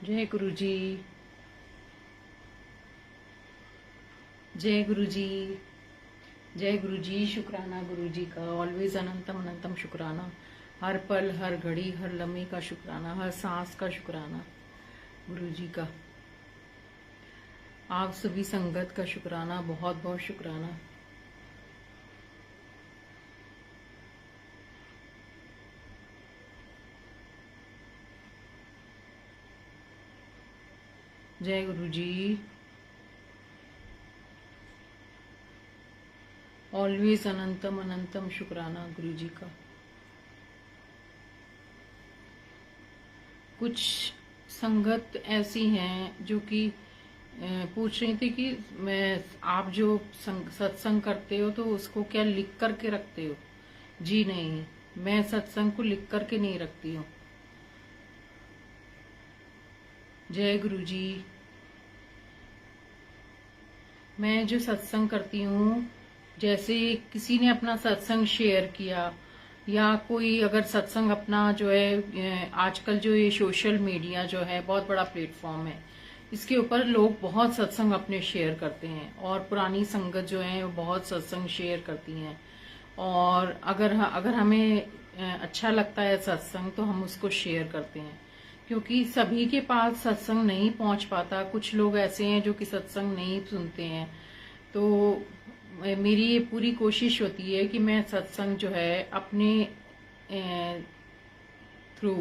जय गुरु जी। जय गुरु जी। जय गुरु जी। शुक्राना गुरु जी का, ऑलवेज अनंतम अनंतम शुक्राना। हर पल हर घड़ी हर लम्हे का शुक्राना, हर सांस का शुक्राना गुरु जी का। आप सभी संगत का शुक्राना, बहुत बहुत शुक्राना। जय गुरु जी। ऑलवेज अनंतम अनंतम शुक्राना गुरु जी का। कुछ संगत ऐसी हैं जो कि पूछ रही थी कि मैं आप जो सत्संग करते हो तो उसको क्या लिख करके रखते हो। जी नहीं, मैं सत्संग को लिख करके नहीं रखती हूँ। जय गुरु जी। मैं जो सत्संग करती हूँ, जैसे किसी ने अपना सत्संग शेयर किया या कोई अगर सत्संग अपना जो है, आजकल जो ये सोशल मीडिया जो है बहुत बड़ा प्लेटफॉर्म है, इसके ऊपर लोग बहुत सत्संग अपने शेयर करते हैं और पुरानी संगत जो है वो बहुत सत्संग शेयर करती हैं। और अगर हमें अच्छा लगता है सत्संग तो हम उसको शेयर करते हैं, क्योंकि सभी के पास सत्संग नहीं पहुंच पाता। कुछ लोग ऐसे हैं जो कि सत्संग नहीं सुनते हैं। तो मेरी ये पूरी कोशिश होती है कि मैं सत्संग जो है अपने थ्रू,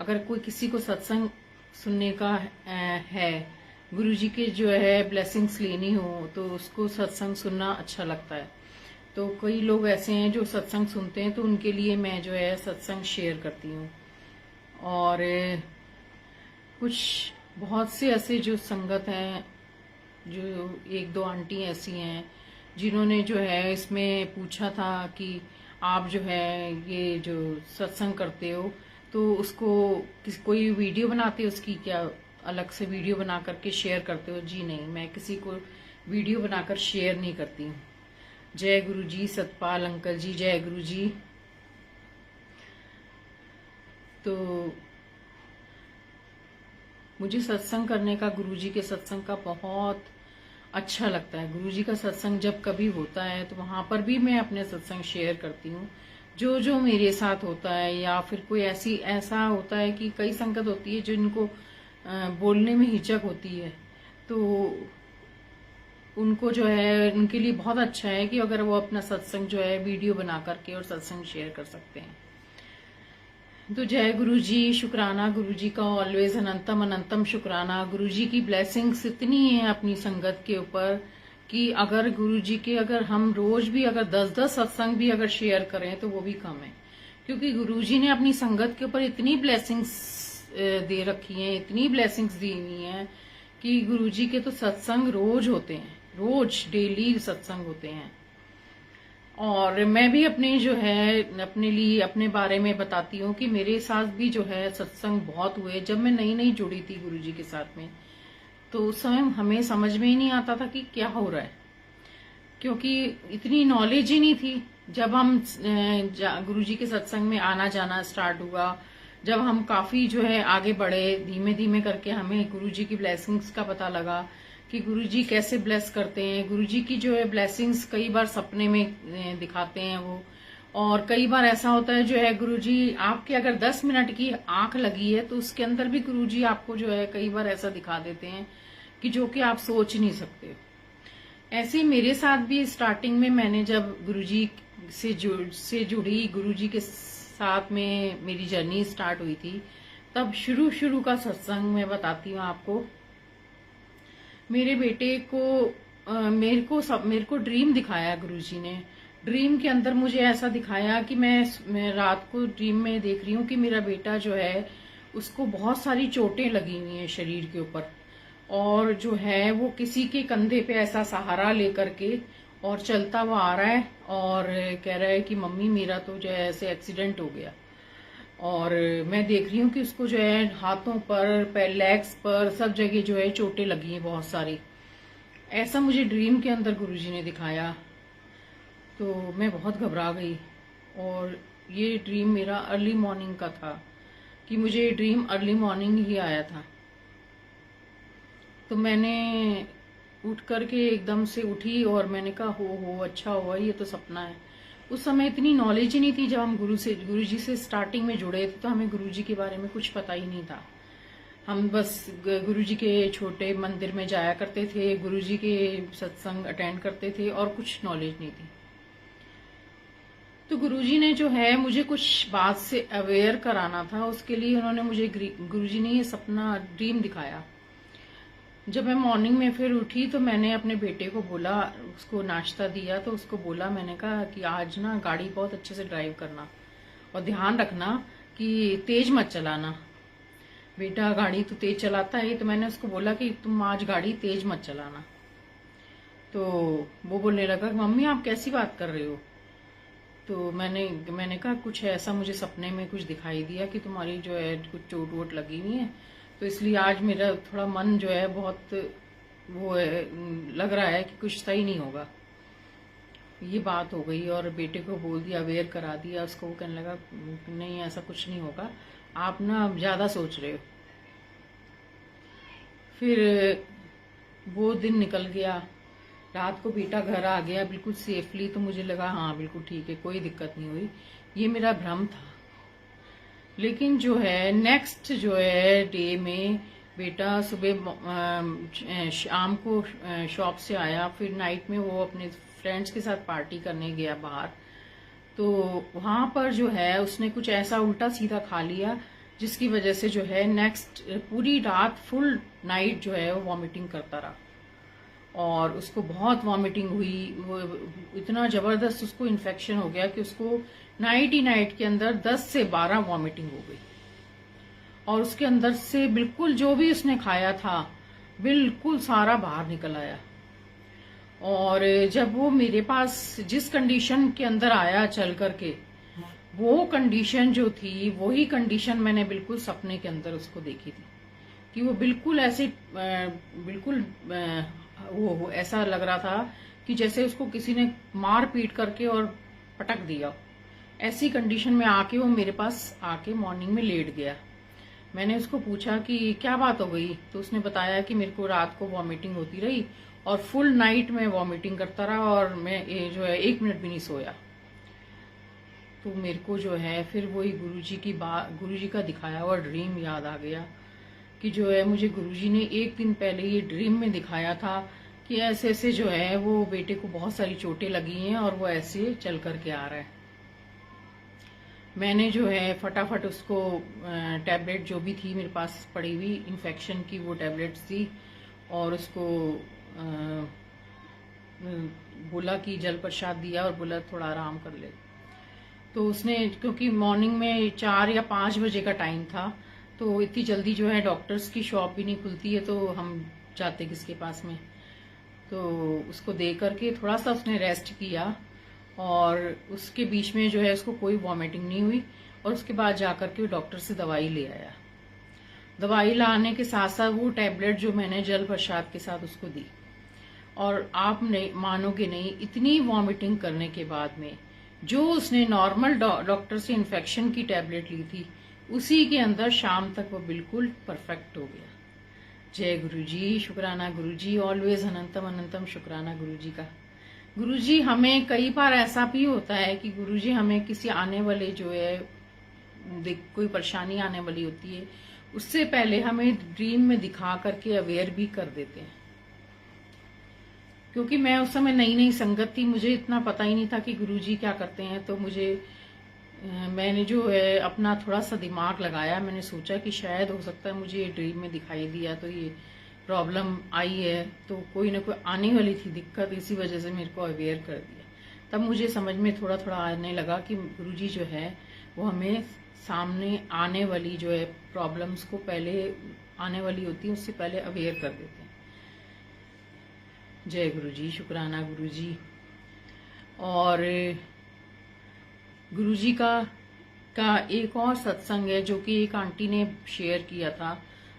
अगर कोई किसी को सत्संग सुनने का है, गुरुजी के जो है ब्लेसिंग्स लेनी हो, तो उसको सत्संग सुनना अच्छा लगता है। तो कई लोग ऐसे हैं जो सत्संग सुनते हैं, तो उनके लिए मैं जो है सत्संग शेयर करती हूँ। और कुछ बहुत से ऐसे जो संगत हैं, जो एक दो आंटी ऐसी हैं जिन्होंने जो है इसमें पूछा था कि आप जो है ये जो सत्संग करते हो तो उसको कोई वीडियो बनाते हो, उसकी क्या अलग से वीडियो बना करके शेयर करते हो। जी नहीं, मैं किसी को वीडियो बनाकर शेयर नहीं करती हूँ। जय गुरु जी। सतपाल अंकल जी, जय गुरु जी। तो मुझे सत्संग करने का, गुरुजी के सत्संग का बहुत अच्छा लगता है। गुरुजी का सत्संग जब कभी होता है तो वहां पर भी मैं अपने सत्संग शेयर करती हूँ, जो जो मेरे साथ होता है। या फिर कोई ऐसा होता है कि कई संगत होती है जिनको बोलने में हिचक होती है, तो उनको जो है, उनके लिए बहुत अच्छा है कि अगर वो अपना सत्संग जो है वीडियो बना करके और सत्संग शेयर कर सकते हैं। तो जय गुरु जी। शुक्राना गुरु जी का, ऑलवेज अनंतम अनंतम शुक्राना। गुरु जी की ब्लेसिंग्स इतनी है अपनी संगत के ऊपर कि अगर गुरु जी के, अगर हम रोज भी अगर 10-10 सत्संग भी अगर शेयर करें तो वो भी कम है, क्योंकि गुरु जी ने अपनी संगत के ऊपर इतनी ब्लेसिंग्स दे रखी हैं, इतनी ब्लेसिंग्स दी हुई हैं कि गुरु जी के तो सत्संग रोज होते हैं, रोज डेली सत्संग होते हैं। और मैं भी अपने जो है अपने लिए, अपने बारे में बताती हूँ कि मेरे साथ भी जो है सत्संग बहुत हुए। जब मैं नई नई जुड़ी थी गुरुजी के साथ में, तो उस समय हमें समझ में ही नहीं आता था कि क्या हो रहा है, क्योंकि इतनी नॉलेज ही नहीं थी। जब हम गुरुजी के सत्संग में आना जाना स्टार्ट हुआ, जब हम काफी जो है आगे बढ़े, धीमे धीमे करके हमें गुरुजी की ब्लेसिंग्स का पता लगा कि गुरुजी कैसे ब्लेस करते हैं। गुरुजी की जो है ब्लेसिंग्स कई बार सपने में दिखाते हैं वो, और कई बार ऐसा होता है जो है गुरुजी आपके अगर 10 मिनट की आंख लगी है तो उसके अंदर भी गुरुजी आपको जो है कई बार ऐसा दिखा देते हैं कि जो कि आप सोच नहीं सकते। ऐसे ही मेरे साथ भी स्टार्टिंग में, मैंने जब गुरुजी से जुड़ी, गुरुजी के साथ में मेरी जर्नी स्टार्ट हुई थी, तब शुरू का सत्संग मैं बताती हूँ आपको। मेरे बेटे को मेरे को ड्रीम दिखाया गुरुजी ने। ड्रीम के अंदर मुझे ऐसा दिखाया कि मैं रात को ड्रीम में देख रही हूँ कि मेरा बेटा जो है उसको बहुत सारी चोटें लगी हुई हैं शरीर के ऊपर, और जो है वो किसी के कंधे पे ऐसा सहारा लेकर के और चलता हुआ आ रहा है और कह रहा है कि मम्मी मेरा तो जो है ऐसे एक्सीडेंट हो गया। और मैं देख रही हूँ कि उसको जो है हाथों पर, लेग्स पर, सब जगह जो है चोटें लगी हैं बहुत सारी। ऐसा मुझे ड्रीम के अंदर गुरुजी ने दिखाया, तो मैं बहुत घबरा गई। और ये ड्रीम मेरा अर्ली मॉर्निंग का था, कि मुझे ड्रीम अर्ली मॉर्निंग ही आया था। तो मैंने उठ करके एकदम से उठी और मैंने कहा हो अच्छा हुआ, ये तो सपना है। उस समय इतनी नॉलेज ही नहीं थी, जब हम गुरुजी से स्टार्टिंग में जुड़े थे तो हमें गुरुजी के बारे में कुछ पता ही नहीं था। हम बस गुरुजी के छोटे मंदिर में जाया करते थे, गुरुजी के सत्संग अटेंड करते थे और कुछ नॉलेज नहीं थी। तो गुरुजी ने जो है मुझे कुछ बात से अवेयर कराना था, उसके लिए उन्होंने मुझे गुरुजी ने ये सपना ड्रीम दिखाया। जब मैं मॉर्निंग में फिर उठी तो मैंने अपने बेटे को बोला, उसको नाश्ता दिया तो उसको बोला, मैंने कहा कि आज ना गाड़ी बहुत अच्छे से ड्राइव करना और ध्यान रखना कि तेज मत चलाना। बेटा गाड़ी तो तेज चलाता है, तो मैंने उसको बोला कि तुम आज गाड़ी तेज मत चलाना। तो वो बोलने लगा, मम्मी आप कैसी बात कर रहे हो? तो मैंने कहा कुछ ऐसा मुझे सपने में कुछ दिखाई दिया कि तुम्हारी जो है कुछ चोट वोट लगी हुई है, तो इसलिए आज मेरा थोड़ा मन जो है बहुत वो है, लग रहा है कि कुछ सही नहीं होगा। ये बात हो गई और बेटे को बोल दिया, अवेयर करा दिया उसको। वो कहने लगा नहीं ऐसा कुछ नहीं होगा, आप ना ज्यादा सोच रहे हो। फिर वो दिन निकल गया, रात को बेटा घर आ गया बिल्कुल सेफली, तो मुझे लगा हाँ बिल्कुल ठीक है, कोई दिक्कत नहीं हुई, ये मेरा भ्रम था। लेकिन जो है नेक्स्ट जो है डे में बेटा सुबह शाम को शॉप से आया, फिर नाइट में वो अपने फ्रेंड्स के साथ पार्टी करने गया बाहर। तो वहां पर जो है उसने कुछ ऐसा उल्टा सीधा खा लिया जिसकी वजह से जो है नेक्स्ट पूरी रात फुल नाइट जो है वो वॉमिटिंग करता रहा और उसको बहुत वॉमिटिंग हुई। वो इतना जबरदस्त उसको इन्फेक्शन हो गया कि उसको नाइट ही नाइट के अंदर 10 से 12 वॉमिटिंग हो गई और उसके अंदर से बिल्कुल जो भी उसने खाया था बिल्कुल सारा बाहर निकल आया। और जब वो मेरे पास जिस कंडीशन के अंदर आया चल करके, वो कंडीशन जो थी वही कंडीशन मैंने बिल्कुल सपने के अंदर उसको देखी थी कि वो बिल्कुल ऐसे बिल्कुल वो ऐसा लग रहा था कि जैसे उसको किसी ने मार पीट करके और पटक दिया। ऐसी कंडीशन में आके वो मेरे पास आके मॉर्निंग में लेट गया। मैंने उसको पूछा कि क्या बात हो गई, तो उसने बताया कि मेरे को रात को वॉमिटिंग होती रही और फुल नाइट में वॉमिटिंग करता रहा और मैं जो है 1 मिनट भी नहीं सोया। तो मेरे को जो है फिर वही गुरुजी का दिखाया हुआ ड्रीम याद आ गया कि जो है मुझे गुरुजी ने 1 दिन पहले ये ड्रीम में दिखाया था कि ऐसे ऐसे जो है वो बेटे को बहुत सारी चोटें लगी हैं और वो ऐसे चल करके आ रहा है। मैंने जो है फटाफट उसको टैबलेट जो भी थी मेरे पास पड़ी हुई इन्फेक्शन की वो टैबलेट्स दी और उसको बोला कि जल प्रसाद दिया और बोला थोड़ा आराम कर ले। तो उसने, क्योंकि मॉर्निंग में 4 या 5 बजे का टाइम था, तो इतनी जल्दी जो है डॉक्टर्स की शॉप भी नहीं खुलती है, तो हम जाते किसके पास में। तो उसको दे करके थोड़ा सा उसने रेस्ट किया और उसके बीच में जो है उसको कोई वॉमिटिंग नहीं हुई और उसके बाद जाकर के डॉक्टर से दवाई ले आया। दवाई लाने के साथ साथ वो टैबलेट जो मैंने जल प्रसाद के साथ उसको दी और आप नहीं मानोगे नहीं, इतनी वॉमिटिंग करने के बाद में जो उसने नॉर्मल डॉक्टर से इन्फेक्शन की टैबलेट ली थी उसी के अंदर शाम तक वो बिल्कुल परफेक्ट हो गया। जय गुरुजी, शुक्राना गुरुजी, ऑलवेज अनंतम अनंतम शुक्राना गुरुजी का। गुरुजी हमें कई बार ऐसा भी होता है कि गुरुजी हमें किसी आने वाले जो है कोई परेशानी आने वाली होती है उससे पहले हमें ड्रीम में दिखा करके अवेयर भी कर देते हैं। क्योंकि मैं उस समय नई नई संगत थी, मुझे इतना पता ही नहीं था कि गुरुजी क्या करते हैं, तो मैंने जो है अपना थोड़ा सा दिमाग लगाया। मैंने सोचा कि शायद हो सकता है मुझे ये ड्रीम में दिखाई दिया तो ये प्रॉब्लम आई है, तो कोई ना कोई आने वाली थी दिक्कत, इसी वजह से मेरे को अवेयर कर दिया। तब मुझे समझ में थोड़ा थोड़ा आने लगा कि गुरुजी जो है वो हमें सामने आने वाली जो है प्रॉब्लम्स को पहले आने वाली होती है उससे पहले अवेयर कर देते हैं। जय गुरुजी, शुक्राना गुरुजी। और गुरुजी का एक और सत्संग है जो कि एक आंटी ने शेयर किया था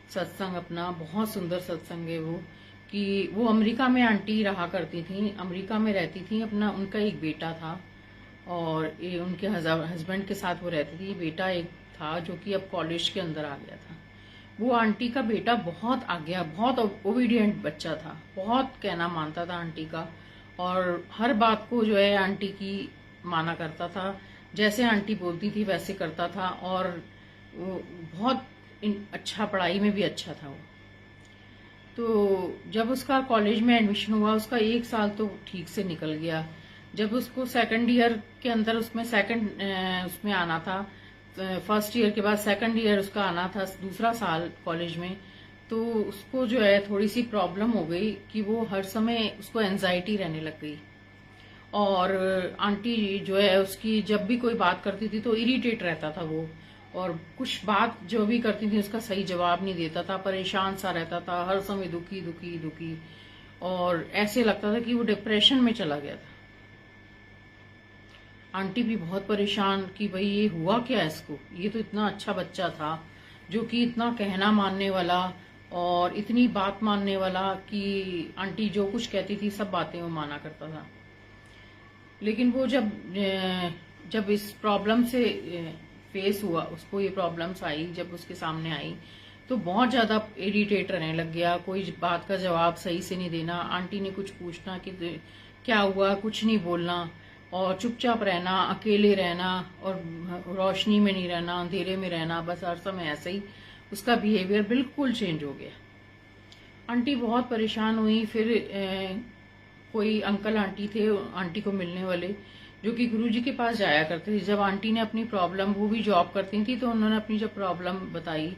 सत्संग अपना, बहुत सुंदर सत्संग है वो, कि वो अमेरिका में आंटी रहा करती थी, अमेरिका में रहती थी, अपना उनका एक बेटा था और उनके हस्बैंड के साथ वो रहती थी। बेटा एक था जो कि अब कॉलेज के अंदर आ गया था। वो आंटी का बेटा बहुत आज्ञा, बहुत ओबीडियंट बच्चा था, बहुत कहना मानता था आंटी का, और हर बात को जो है आंटी की माना करता था, जैसे आंटी बोलती थी वैसे करता था, और वो बहुत अच्छा, पढ़ाई में भी अच्छा था वो। तो जब उसका कॉलेज में एडमिशन हुआ, उसका 1 साल तो ठीक से निकल गया। जब उसको सेकंड ईयर के अंदर उसमें आना था, फर्स्ट ईयर के बाद सेकंड ईयर उसका आना था, दूसरा साल कॉलेज में, तो उसको जो है थोड़ी सी प्रॉब्लम हो गई कि वो हर समय उसको एंजाइटी रहने लग गई, और आंटी जो है उसकी जब भी कोई बात करती थी तो इरिटेट रहता था वो, और कुछ बात जो भी करती थी उसका सही जवाब नहीं देता था, परेशान सा रहता था, हर समय दुखी दुखी दुखी, और ऐसे लगता था कि वो डिप्रेशन में चला गया था। आंटी भी बहुत परेशान कि भाई ये हुआ क्या इसको, ये तो इतना अच्छा बच्चा था जो कि इतना कहना मानने वाला और इतनी बात मानने वाला कि आंटी जो कुछ कहती थी सब बातें वो माना करता था। लेकिन वो जब इस प्रॉब्लम से फेस हुआ, उसको ये प्रॉब्लम्स आई, जब उसके सामने आई तो बहुत ज्यादा इरिटेट रहने लग गया, कोई बात का जवाब सही से नहीं देना, आंटी ने कुछ पूछना कि क्या हुआ, कुछ नहीं बोलना, और चुपचाप रहना, अकेले रहना, और रोशनी में नहीं रहना, अंधेरे में रहना, बस हर समय ऐसे ही उसका बिहेवियर बिल्कुल चेंज हो गया। आंटी बहुत परेशान हुई। फिर कोई अंकल आंटी थे आंटी को मिलने वाले, जो कि गुरुजी के पास जाया करते थे। जब आंटी ने अपनी प्रॉब्लम, वो भी जॉब करती थी, तो उन्होंने अपनी जब प्रॉब्लम बताई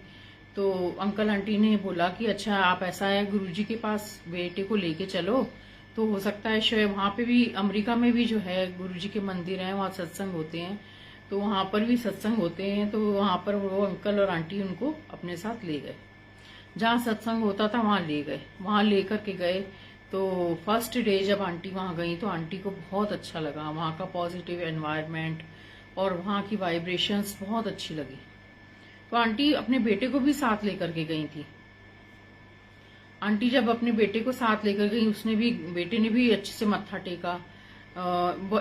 तो अंकल आंटी ने बोला कि अच्छा आप ऐसा है, गुरुजी के पास बेटे को लेके चलो, तो हो सकता है शायद वहां पे भी, अमेरिका में भी जो है गुरुजी के मंदिर हैं, वहां सत्संग होते हैं, तो वहां पर भी सत्संग होते हैं, तो वहां पर वो अंकल और आंटी उनको अपने साथ ले गए, जहाँ सत्संग होता था वहां ले गए, वहां लेकर के गए। तो फर्स्ट डे जब आंटी वहां गई तो आंटी को बहुत अच्छा लगा, वहां का पॉजिटिव एनवायरनमेंट और वहां की वाइब्रेशंस बहुत अच्छी लगी। तो आंटी अपने बेटे को भी साथ लेकर के गई थी। आंटी जब अपने बेटे को साथ लेकर गई, बेटे ने भी अच्छे से मत्था टेका।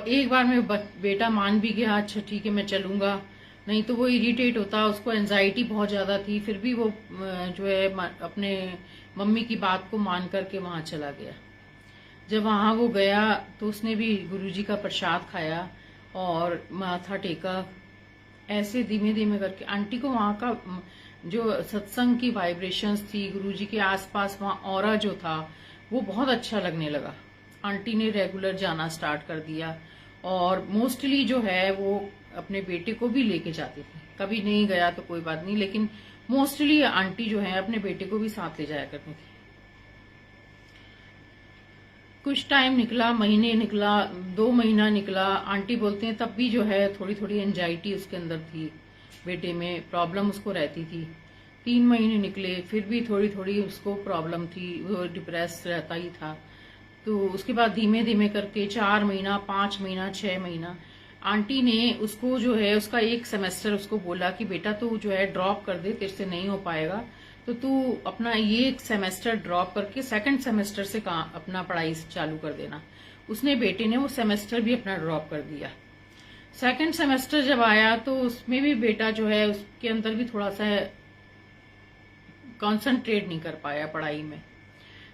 एक बार में बेटा मान भी गया, अच्छा ठीक है मैं चलूंगा, नहीं तो वो इरिटेट होता, उसको एंजाइटी बहुत ज्यादा थी, फिर भी वो जो है अपने मम्मी की बात को मान करके वहां चला गया। जब वहां वो गया तो उसने भी गुरुजी का प्रसाद खाया और माथा टेका। ऐसे धीमे धीमे करके आंटी को वहां का जो सत्संग की वाइब्रेशंस थी, गुरुजी के आसपास वहां ऑरा जो था, वो बहुत अच्छा लगने लगा। आंटी ने रेगुलर जाना स्टार्ट कर दिया, और मोस्टली जो है वो अपने बेटे को भी लेके जाती थी। कभी नहीं गया तो कोई बात नहीं, लेकिन मोस्टली आंटी जो है अपने बेटे को भी साथ ले जाया करती थी। कुछ टाइम निकला, महीने निकला, 2 महीना निकला, आंटी बोलते हैं तब भी जो है थोड़ी थोड़ी एंजाइटी उसके अंदर थी, बेटे में प्रॉब्लम उसको रहती थी। 3 महीने निकले, फिर भी थोड़ी थोड़ी उसको प्रॉब्लम थी, वो डिप्रेस रहता ही था। तो उसके बाद धीमे धीमे करके 4 महीना, 5 महीना, 6 महीना, आंटी ने उसको जो है उसका 1 सेमेस्टर उसको बोला कि बेटा तू जो है ड्रॉप कर दे, तेरे से नहीं हो पाएगा, तो तू अपना ये 1 सेमेस्टर ड्रॉप करके सेकंड सेमेस्टर से अपना पढ़ाई चालू कर देना। उसने, बेटे ने वो सेमेस्टर भी अपना ड्रॉप कर दिया। सेकंड सेमेस्टर जब आया तो उसमें भी बेटा जो है उसके अंदर भी थोड़ा सा कंसंट्रेट नहीं कर पाया पढ़ाई में,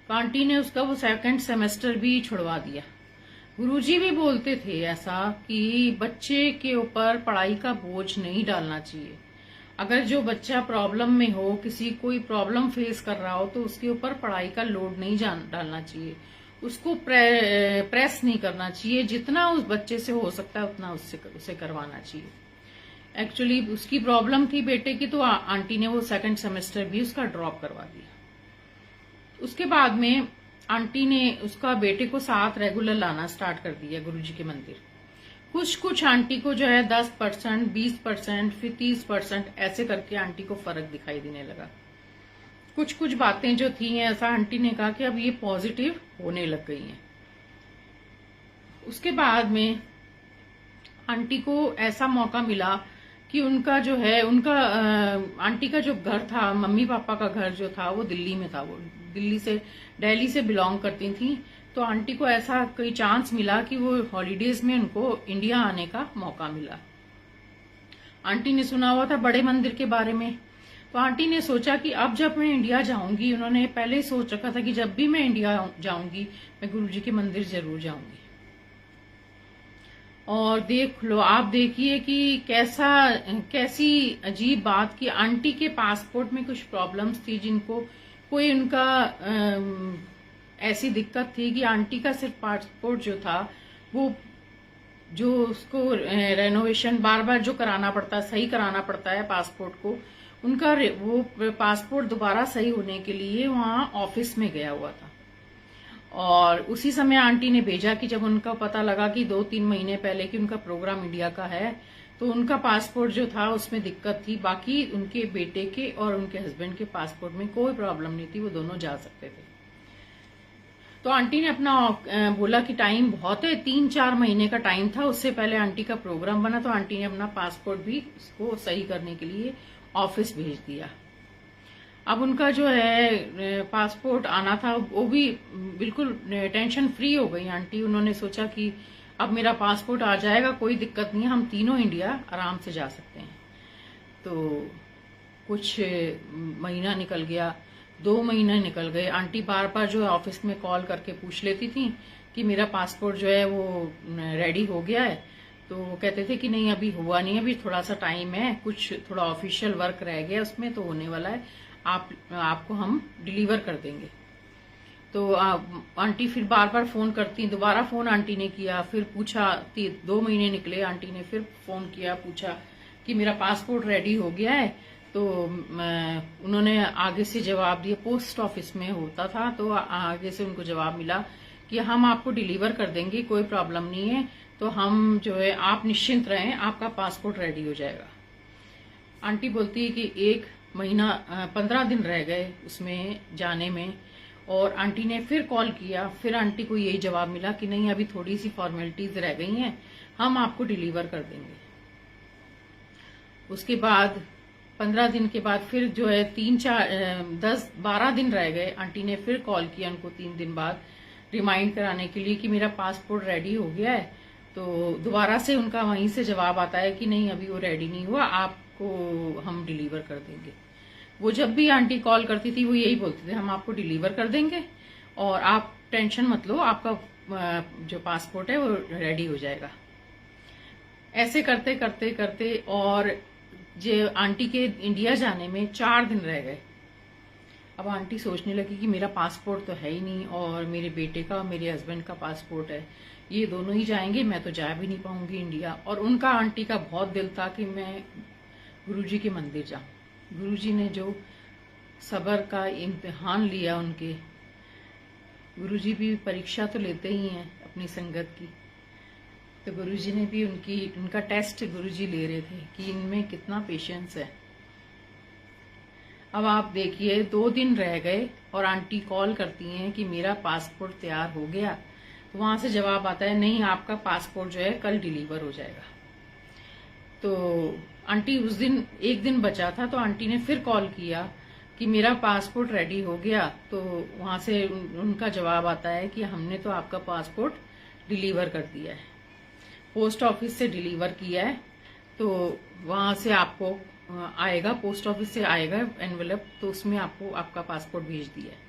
तो आंटी ने उसका वो सेकंड सेमेस्टर भी छुड़वा दिया। गुरुजी भी बोलते थे ऐसा कि बच्चे के ऊपर पढ़ाई का बोझ नहीं डालना चाहिए। अगर जो बच्चा प्रॉब्लम में हो, किसी कोई प्रॉब्लम फेस कर रहा हो, तो उसके ऊपर पढ़ाई का लोड नहीं डालना चाहिए, उसको प्रेस नहीं करना चाहिए, जितना उस बच्चे से हो सकता है उतना उसे करवाना चाहिए। एक्चुअली उसकी प्रॉब्लम थी बेटे की, तो आंटी ने वो सेकंड सेमेस्टर भी उसका ड्रॉप करवा दिया। उसके बाद में आंटी ने उसका बेटे को साथ रेगुलर लाना स्टार्ट कर दिया गुरुजी के मंदिर। कुछ आंटी को जो है 10%, 20%, फिर 30% ऐसे करके आंटी को फर्क दिखाई देने लगा। कुछ बातें जो थी ऐसा आंटी ने कहा कि अब ये पॉजिटिव होने लग गई हैं। उसके बाद में आंटी को ऐसा मौका मिला कि उनका जो है आंटी का जो घर था, मम्मी पापा का घर जो था वो दिल्ली में था, वो दिल्ली से बिलोंग करती थी। तो आंटी को ऐसा कोई चांस मिला कि वो हॉलीडेज में उनको इंडिया आने का मौका मिला। आंटी ने सुना हुआ था बड़े मंदिर के बारे में, तो आंटी ने सोचा कि अब जब मैं इंडिया जाऊंगी, उन्होंने पहले ही सोच रखा था कि जब भी मैं इंडिया जाऊंगी मैं गुरुजी के मंदिर जरूर जाऊंगी। और देख लो, आप देखिए कि कैसी अजीब बात कि आंटी के पासपोर्ट में कुछ प्रॉब्लम्स थी, जिनको कोई उनका ऐसी दिक्कत थी कि आंटी का सिर्फ पासपोर्ट जो था वो, जो उसको रेनोवेशन बार बार जो कराना पड़ता है, सही कराना पड़ता है पासपोर्ट को, उनका वो पासपोर्ट दोबारा सही होने के लिए वहां ऑफिस में गया हुआ था। और उसी समय आंटी ने भेजा कि जब उनका पता लगा कि 2-3 महीने पहले कि उनका प्रोग्राम इंडिया का है, तो उनका पासपोर्ट जो था उसमें दिक्कत थी, बाकी उनके बेटे के और उनके हस्बैंड के पासपोर्ट में कोई प्रॉब्लम नहीं थी, वो दोनों जा सकते थे। तो आंटी ने अपना बोला कि टाइम बहुत है, 3-4 महीने का टाइम था, उससे पहले आंटी का प्रोग्राम बना, तो आंटी ने अपना पासपोर्ट भी उसको सही करने के लिए ऑफिस भेज दिया। अब उनका जो है पासपोर्ट आना था, वो भी बिल्कुल टेंशन फ्री हो गई आंटी। उन्होंने सोचा कि अब मेरा पासपोर्ट आ जाएगा, कोई दिक्कत नहीं है, हम तीनों इंडिया आराम से जा सकते हैं। तो कुछ महीना निकल गया, 2 महीने निकल गए। आंटी बार बार जो है ऑफिस में कॉल करके पूछ लेती थी कि मेरा पासपोर्ट जो है वो रेडी हो गया है। तो वो कहते थे कि नहीं अभी हुआ नहीं है, अभी थोड़ा सा टाइम है, कुछ थोड़ा ऑफिशियल वर्क रह गया उसमें, तो होने वाला है, आपको हम डिलीवर कर देंगे। तो आंटी फिर बार बार फोन करती, दोबारा फोन आंटी ने किया, फिर पूछा, 2 महीने निकले, आंटी ने फिर फोन किया, पूछा कि मेरा पासपोर्ट रेडी हो गया है। तो उन्होंने आगे से जवाब दिया, पोस्ट ऑफिस में होता था, तो आगे से उनको जवाब मिला कि हम आपको डिलीवर कर देंगे, कोई प्रॉब्लम नहीं है, तो हम जो है आप निश्चिंत रहें, आपका पासपोर्ट रेडी हो जाएगा। आंटी बोलती है कि 1 महीना 15 दिन रह गए उसमें जाने में, और आंटी ने फिर कॉल किया, फिर आंटी को यही जवाब मिला कि नहीं अभी थोड़ी सी फॉर्मेलिटीज रह गई हैं, हम आपको डिलीवर कर देंगे। उसके बाद 15 दिन के बाद फिर जो है 10-12 दिन रह गए, आंटी ने फिर कॉल किया उनको 3 दिन बाद रिमाइंड कराने के लिए कि मेरा पासपोर्ट रेडी हो गया है। तो दोबारा से उनका वहीं से जवाब आता है कि नहीं अभी वो रेडी नहीं हुआ, आपको हम डिलीवर कर देंगे। वो जब भी आंटी कॉल करती थी वो यही बोलते थे, हम आपको डिलीवर कर देंगे और आप टेंशन मत लो, आपका जो पासपोर्ट है वो रेडी हो जाएगा। ऐसे करते करते करते और जो आंटी के इंडिया जाने में 4 दिन रह गए। अब आंटी सोचने लगी कि मेरा पासपोर्ट तो है ही नहीं, और मेरे बेटे का और मेरे हस्बैंड का पासपोर्ट है, ये दोनों ही जाएंगे, मैं तो जा भी नहीं पाऊंगी इंडिया। और उनका आंटी का बहुत दिल था कि मैं गुरुजी के मंदिर जाऊं। गुरुजी ने जो सब्र का इम्तिहान लिया उनके, गुरुजी भी परीक्षा तो लेते ही हैं अपनी संगत की, तो गुरुजी ने भी उनका टेस्ट गुरुजी ले रहे थे कि इनमें कितना पेशेंस है। अब आप देखिए 2 दिन रह गए और आंटी कॉल करती हैं कि मेरा पासपोर्ट तैयार हो गया, तो वहां से जवाब आता है नहीं आपका पासपोर्ट जो है कल डिलीवर हो जाएगा। तो आंटी उस दिन 1 दिन बचा था, तो आंटी ने फिर कॉल किया कि मेरा पासपोर्ट रेडी हो गया। तो वहां से उनका जवाब आता है कि हमने तो आपका पासपोर्ट डिलीवर कर दिया है, पोस्ट ऑफिस से डिलीवर किया है, तो वहां से आपको आएगा, पोस्ट ऑफिस से आएगा एनवेलप, तो उसमें आपको आपका पासपोर्ट भेज दिया है।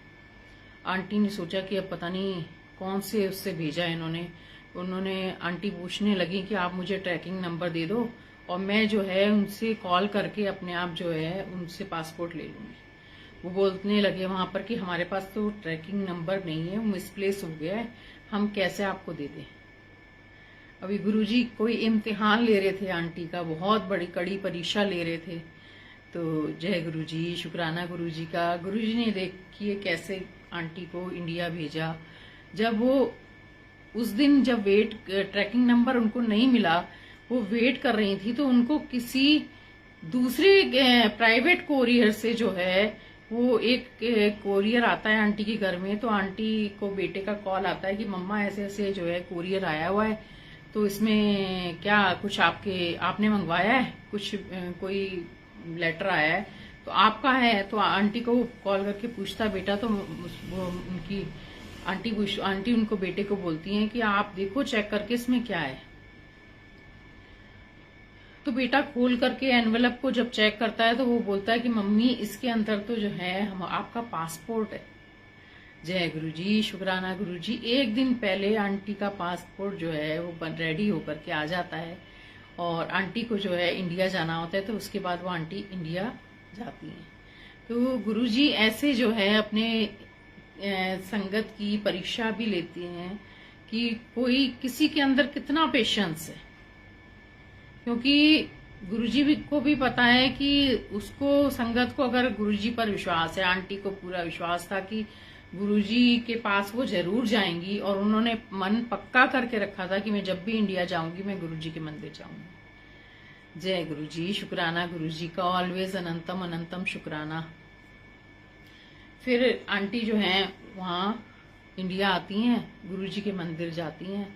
आंटी ने सोचा कि अब पता नहीं कौन से उससे भेजा है इन्होंने। उन्होंने आंटी पूछने लगी कि आप मुझे ट्रैकिंग नंबर दे दो और मैं जो है उनसे कॉल करके अपने आप जो है उनसे पासपोर्ट ले लूंगी। वो बोलने लगे वहां पर कि हमारे पास तो ट्रैकिंग नंबर नहीं है, वो मिसप्लेस हो गया है, हम कैसे आपको दे दें। अभी गुरुजी कोई इम्तिहान ले रहे थे आंटी का, बहुत बड़ी कड़ी परीक्षा ले रहे थे। तो जय गुरुजी, शुक्राना गुरुजी का। गुरुजी ने देखिए कैसे आंटी को इंडिया भेजा। जब वो उस दिन जब ट्रैकिंग नंबर उनको नहीं मिला, वो वेट कर रही थी, तो उनको किसी दूसरे प्राइवेट कोरियर से जो है वो एक कोरियर आता है आंटी के घर में। तो आंटी को बेटे का कॉल आता है कि मम्मा ऐसे ऐसे जो है कोरियर आया हुआ है, तो इसमें क्या कुछ आपने मंगवाया है, कुछ कोई लेटर आया है तो आपका है। तो आंटी को कॉल करके पूछता बेटा, तो वो उनकी आंटी उनको बेटे को बोलती हैं कि आप देखो चेक करके इसमें क्या है। तो बेटा खोल करके एनवेलप को जब चेक करता है तो वो बोलता है कि मम्मी इसके अंदर तो जो है हम आपका पासपोर्ट है। जय गुरुजी, शुक्राना गुरुजी। एक दिन पहले आंटी का पासपोर्ट जो है वो रेडी होकर के आ जाता है और आंटी को जो है इंडिया जाना होता है, तो उसके बाद वो आंटी इंडिया जाती हैं। तो गुरुजी ऐसे जो है अपने संगत की परीक्षा भी लेती हैं कि कोई किसी के अंदर कितना पेशेंस है, क्योंकि गुरुजी को भी पता है कि उसको संगत को अगर गुरुजी पर विश्वास है, आंटी को पूरा विश्वास था कि गुरुजी के पास वो जरूर जाएंगी, और उन्होंने मन पक्का करके रखा था कि मैं जब भी इंडिया जाऊंगी मैं गुरुजी के मंदिर जाऊंगी। जय गुरुजी, शुक्राना गुरुजी का, ऑलवेज अनंतम अनंतम शुक्राना। फिर आंटी जो है वहां इंडिया आती हैं, गुरुजी के मंदिर जाती हैं।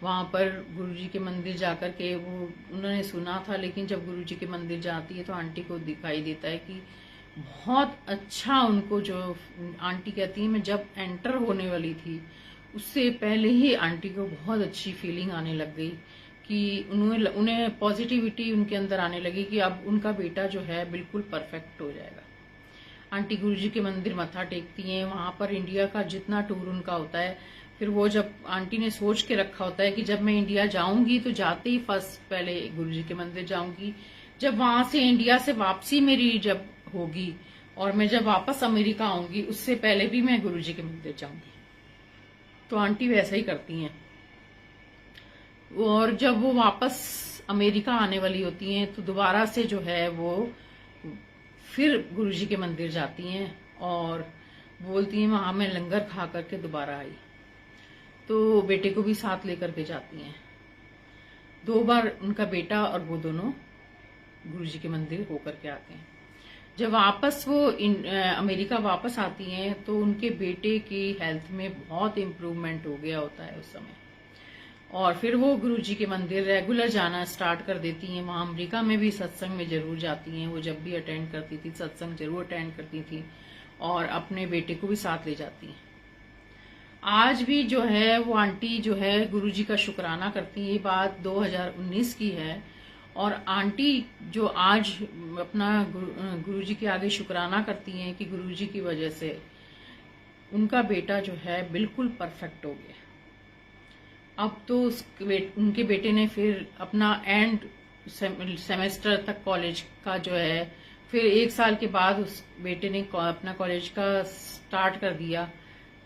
वहां पर गुरुजी के मंदिर जाकर के वो उन्होंने सुना था, लेकिन जब गुरुजी के मंदिर जाती है तो आंटी को दिखाई देता है कि बहुत अच्छा उनको, जो आंटी कहती है मैं जब एंटर होने वाली थी उससे पहले ही आंटी को बहुत अच्छी फीलिंग आने लग गई कि उन्हें पॉजिटिविटी उनके अंदर आने लगी कि अब उनका बेटा जो है बिल्कुल परफेक्ट हो जाएगा। आंटी गुरुजी के मंदिर मत्था टेकती हैं। वहां पर इंडिया का जितना टूर उनका होता है, फिर वो जब आंटी ने सोच के रखा होता है कि जब मैं इंडिया जाऊंगी तो जाते ही फर्स्ट पहले गुरुजी के मंदिर जाऊंगी, जब वहां से इंडिया से वापसी मेरी जब होगी और मैं जब वापस अमेरिका आऊंगी उससे पहले भी मैं गुरुजी के मंदिर जाऊंगी। तो आंटी वैसा ही करती हैं। और जब वो वापस अमेरिका आने वाली होती हैं तो दोबारा से जो है वो फिर गुरुजी के मंदिर जाती हैं और बोलती हैं वहां मैं लंगर खा करके दोबारा आई। तो बेटे को भी साथ लेकर के जाती हैं। 2 बार उनका बेटा और वो दोनों गुरुजी के मंदिर होकर के आते हैं। जब वापस वो अमेरिका वापस आती हैं तो उनके बेटे की हेल्थ में बहुत इम्प्रूवमेंट हो गया होता है उस समय, और फिर वो गुरुजी के मंदिर रेगुलर जाना स्टार्ट कर देती हैं। वहां अमेरिका में भी सत्संग में जरूर जाती हैं। वो जब भी अटेंड करती थी सत्संग जरूर अटेंड करती थी और अपने बेटे को भी साथ ले जाती हैं। आज भी जो है वो आंटी जो है गुरुजी का शुक्राना करती है। ये बात 2019 की है और आंटी जो आज अपना गुरुजी के आगे शुक्राना करती हैं कि गुरुजी की वजह से उनका बेटा जो है बिल्कुल परफेक्ट हो गया। अब तो उनके बेटे ने फिर अपना एंड सेमेस्टर तक कॉलेज का जो है, फिर 1 साल के बाद उस बेटे ने अपना कॉलेज का स्टार्ट कर दिया।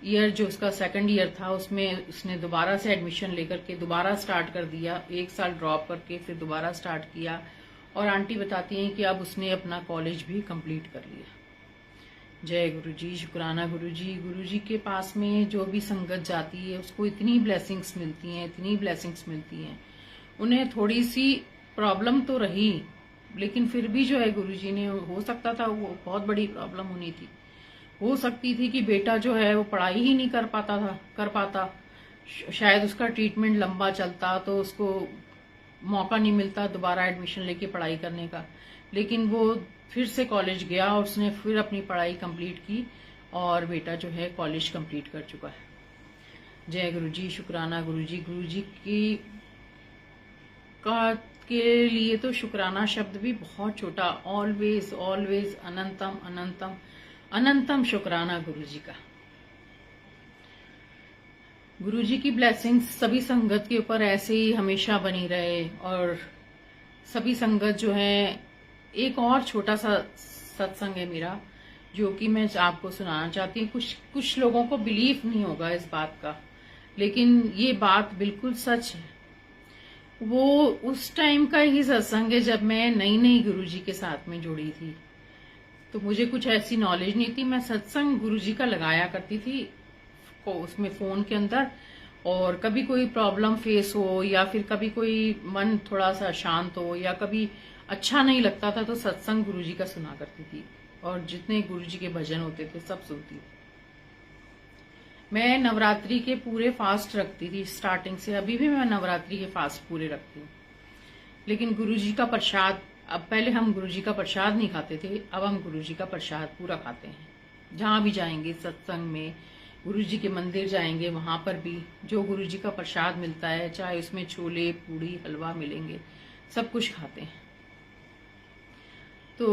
ईयर जो उसका 2nd ईयर था उसमें उसने दोबारा से एडमिशन लेकर के दोबारा स्टार्ट कर दिया। 1 साल ड्रॉप करके फिर दोबारा स्टार्ट किया और आंटी बताती हैं कि अब उसने अपना कॉलेज भी कंप्लीट कर लिया। जय गुरुजी, शुक्राना गुरुजी। गुरुजी के पास में जो भी संगत जाती है उसको इतनी ब्लेसिंग्स मिलती हैं, इतनी ब्लेसिंग्स मिलती हैं। उन्हें थोड़ी सी प्रॉब्लम तो रही, लेकिन फिर भी जो है गुरुजी ने, हो सकता था वो बहुत बड़ी प्रॉब्लम होनी थी, हो सकती थी कि बेटा जो है वो पढ़ाई ही नहीं कर पाता, शायद उसका ट्रीटमेंट लंबा चलता तो उसको मौका नहीं मिलता दोबारा एडमिशन लेके पढ़ाई करने का। लेकिन वो फिर से कॉलेज गया और उसने फिर अपनी पढ़ाई कंप्लीट की और बेटा जो है कॉलेज कंप्लीट कर चुका है। जय गुरुजी, शुक्राना गुरुजी। गुरुजी के लिए तो शुक्राना शब्द भी बहुत छोटा, ऑलवेज ऑलवेज अनंतम अनंतम अनंतम शुक्राना गुरुजी का। गुरुजी की ब्लेसिंग्स सभी संगत के ऊपर ऐसे ही हमेशा बनी रहे और सभी संगत जो है, एक और छोटा सा सत्संग है मेरा जो कि मैं आपको सुनाना चाहती हूँ। कुछ लोगों को बिलीफ नहीं होगा इस बात का, लेकिन ये बात बिल्कुल सच है। वो उस टाइम का ही सत्संग है जब मैं नई नई गुरुजी के साथ में जुड़ी थी। तो मुझे कुछ ऐसी नॉलेज नहीं थी। मैं सत्संग गुरुजी का लगाया करती थी उसमें फोन के अंदर, और कभी कोई प्रॉब्लम फेस हो या फिर कभी कोई मन थोड़ा सा शांत हो या कभी अच्छा नहीं लगता था तो सत्संग गुरुजी का सुना करती थी और जितने गुरुजी के भजन होते थे सब सुनती थी। मैं नवरात्रि के पूरे फास्ट रखती थी स्टार्टिंग से, अभी भी मैं नवरात्रि के फास्ट पूरे रखती हूँ। लेकिन गुरुजी का प्रसाद, अब पहले हम गुरुजी का प्रसाद नहीं खाते थे, अब हम गुरुजी का प्रसाद पूरा खाते हैं। जहां भी जाएंगे सत्संग में, गुरुजी के मंदिर जाएंगे, वहां पर भी जो गुरुजी का प्रसाद मिलता है, चाहे उसमें छोले पूड़ी हलवा मिलेंगे, सब कुछ खाते हैं। तो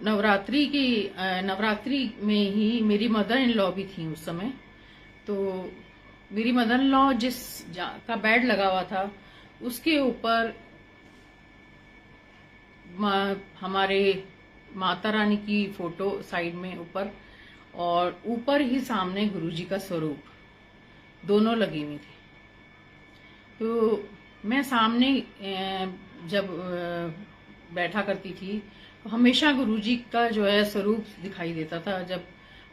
नवरात्रि में ही मेरी मदर इन लॉ भी थी उस समय। तो मेरी मदर इन लॉ जिस का बेड लगा हुआ था उसके ऊपर हमारे माता रानी की फोटो साइड में ऊपर, और ऊपर ही सामने गुरुजी का स्वरूप, दोनों लगी हुई थी। तो मैं सामने जब बैठा करती थी तो हमेशा गुरुजी का जो है स्वरूप दिखाई देता था। जब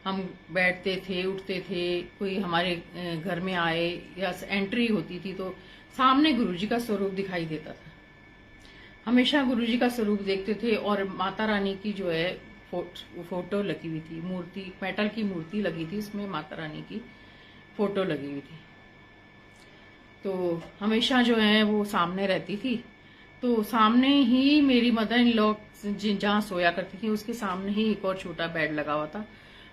हम बैठते थे, उठते थे, कोई हमारे घर में आए या एंट्री होती थी तो सामने गुरुजी का स्वरूप दिखाई देता था। हमेशा गुरुजी का स्वरूप देखते थे। और माता रानी की जो है फोटो लगी हुई थी, मूर्ति, मेटल की मूर्ति लगी थी, उसमें माता रानी की फोटो लगी हुई थी। तो हमेशा जो है वो सामने रहती थी। तो सामने ही मेरी मदर इन लॉ जहाँ सोया करती थी उसके सामने ही एक और छोटा बेड लगा हुआ था।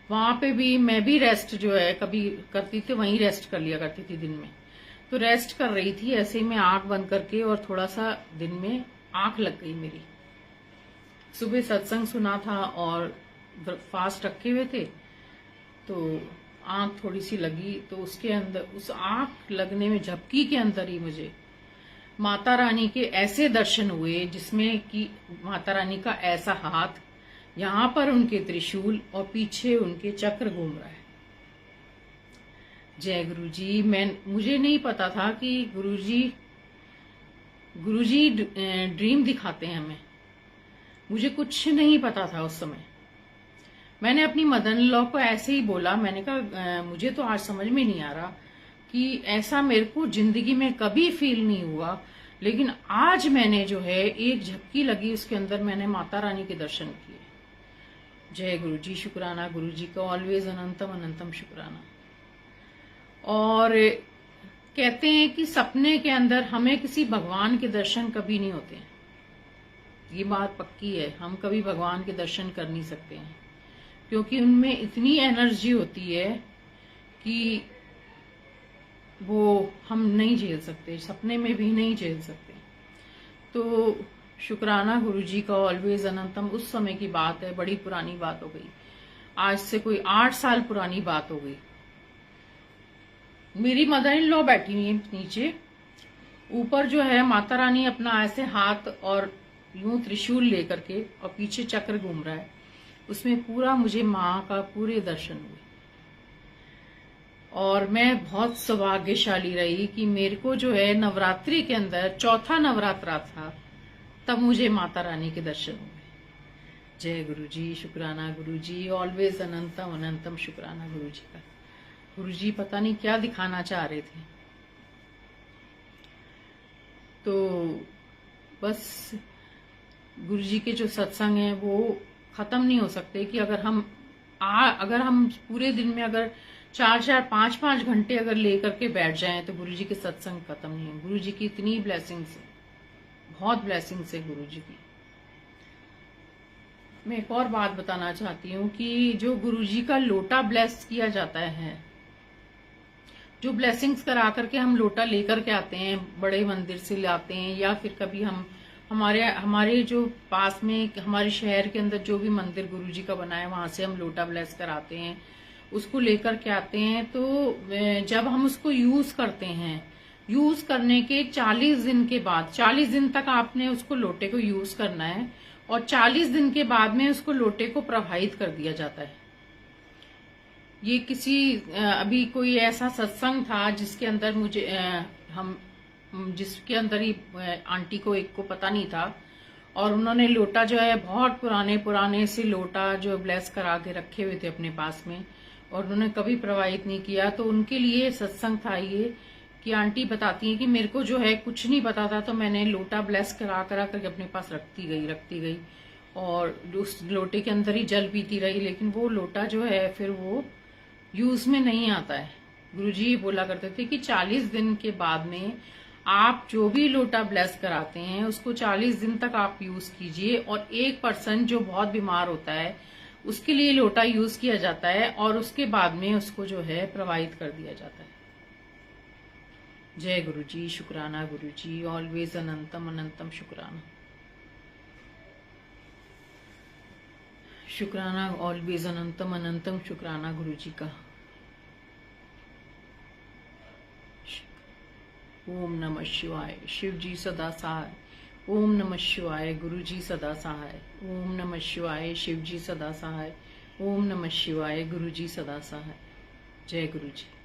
वहां पे भी मैं भी रेस्ट जो है कभी करती थी, वहीं रेस्ट कर लिया करती थी दिन में। तो रेस्ट कर रही थी ऐसे ही मैं आंख बंद करके, और थोड़ा सा दिन में आंख लग गई मेरी। सुबह सत्संग सुना था और फास्ट रखे हुए थे, तो आंख थोड़ी सी लगी। तो उसके अंदर, उस आंख लगने में झपकी के अंदर ही मुझे माता रानी के ऐसे दर्शन हुए जिसमें कि माता रानी का ऐसा हाथ, यहां पर उनके त्रिशूल और पीछे उनके चक्र घूम रहा है। जय गुरुजी। मुझे नहीं पता था कि गुरुजी ड्रीम दिखाते हैं हमें। मुझे कुछ नहीं पता था उस समय। मैंने अपनी मदर इन लॉ को ऐसे ही बोला, मैंने कहा मुझे तो आज समझ में नहीं आ रहा कि ऐसा मेरे को जिंदगी में कभी फील नहीं हुआ, लेकिन आज मैंने जो है एक झपकी लगी उसके अंदर, मैंने माता रानी के दर्शन किए। जय गुरुजी, शुक्राना गुरुजी का, ऑलवेज अनंतम अनंतम शुक्राना। और कहते हैं कि सपने के अंदर हमें किसी भगवान के दर्शन कभी नहीं होते हैं। ये बात पक्की है, हम कभी भगवान के दर्शन कर नहीं सकते हैं, क्योंकि उनमें इतनी एनर्जी होती है कि वो हम नहीं झेल सकते, सपने में भी नहीं झेल सकते। तो शुक्राना गुरुजी का, ऑलवेज अनंतम। उस समय की बात है, बड़ी पुरानी बात हो गई, आज से कोई 8 साल पुरानी बात हो गई। मेरी मदर इन लॉ बैठी हुई है नीचे, ऊपर जो है माता रानी अपना ऐसे हाथ और यूं त्रिशूल लेकर के, और पीछे चक्र घूम रहा है, उसमें पूरा मुझे माँ का पूरे दर्शन हुए। और मैं बहुत सौभाग्यशाली रही कि मेरे को जो है नवरात्रि के अंदर, चौथा नवरात्रा था, तब मुझे माता रानी के दर्शन हुए। जय गुरुजी, शुक्राना गुरुजी, ऑलवेज अनंतम अनंतम शुक्राना गुरुजी का। गुरुजी पता नहीं क्या दिखाना चाह रहे थे। तो बस गुरुजी के जो सत्संग है वो खत्म नहीं हो सकते कि अगर हम पूरे दिन में अगर 4-4, 5-5 घंटे अगर लेकर के बैठ जाएं तो गुरुजी के सत्संग खत्म नहीं है। गुरुजी की इतनी ब्लेसिंग्स है, बहुत ब्लेसिंग्स है गुरुजी की। मैं एक और बात बताना चाहती हूँ कि जो गुरुजी का लोटा ब्लेस किया जाता है, जो ब्लेसिंग्स करा करके हम लोटा लेकर के आते हैं, बड़े मंदिर से लाते हैं, या फिर कभी हम हमारे जो पास में हमारे शहर के अंदर जो भी मंदिर गुरुजी का बना है वहां से हम लोटा ब्लेस कराते हैं, उसको लेकर के आते हैं। तो जब हम उसको यूज करते हैं, यूज करने के 40 दिन के बाद, 40 दिन तक आपने उसको लोटे को यूज करना है, और 40 दिन के बाद में उसको लोटे को प्रवाहित कर दिया जाता है। ये अभी कोई ऐसा सत्संग था जिसके अंदर जिसके अंदर ही आंटी को एक को पता नहीं था, और उन्होंने लोटा जो है बहुत पुराने से लोटा जो ब्लेस करा के रखे हुए थे अपने पास में, और उन्होंने कभी प्रवाहित नहीं किया। तो उनके लिए सत्संग था ये कि आंटी बताती हैं कि मेरे को जो है कुछ नहीं पता था, तो मैंने लोटा ब्लेस करा करके अपने पास रखती गई, और उस लोटे के अंदर ही जल पीती रही, लेकिन वो लोटा जो है फिर वो यूज में नहीं आता है। गुरुजी बोला करते थे कि 40 दिन के बाद में आप जो भी लोटा ब्लेस कराते हैं उसको 40 दिन तक आप यूज कीजिए, और एक पर्सन जो बहुत बीमार होता है उसके लिए लोटा यूज किया जाता है, और उसके बाद में उसको जो है प्रवाहित कर दिया जाता है। जय गुरु जी, शुक्राना गुरु जी, ऑलवेज अनंतम अनंतम शुक्राना। शुक्राना ऑलवेज अनंतम अनंतम शुक्राना गुरु जी का। ओम नमः शिवाय। शिव जी सदा सहाय। ओम नमः शिवाय। गुरु जी सदा सहाय। ओम नमः शिवाय। शिव जी सदा सहाय। ओम नमः शिवाय। गुरु जी सदा सहाय। जय गुरु जी।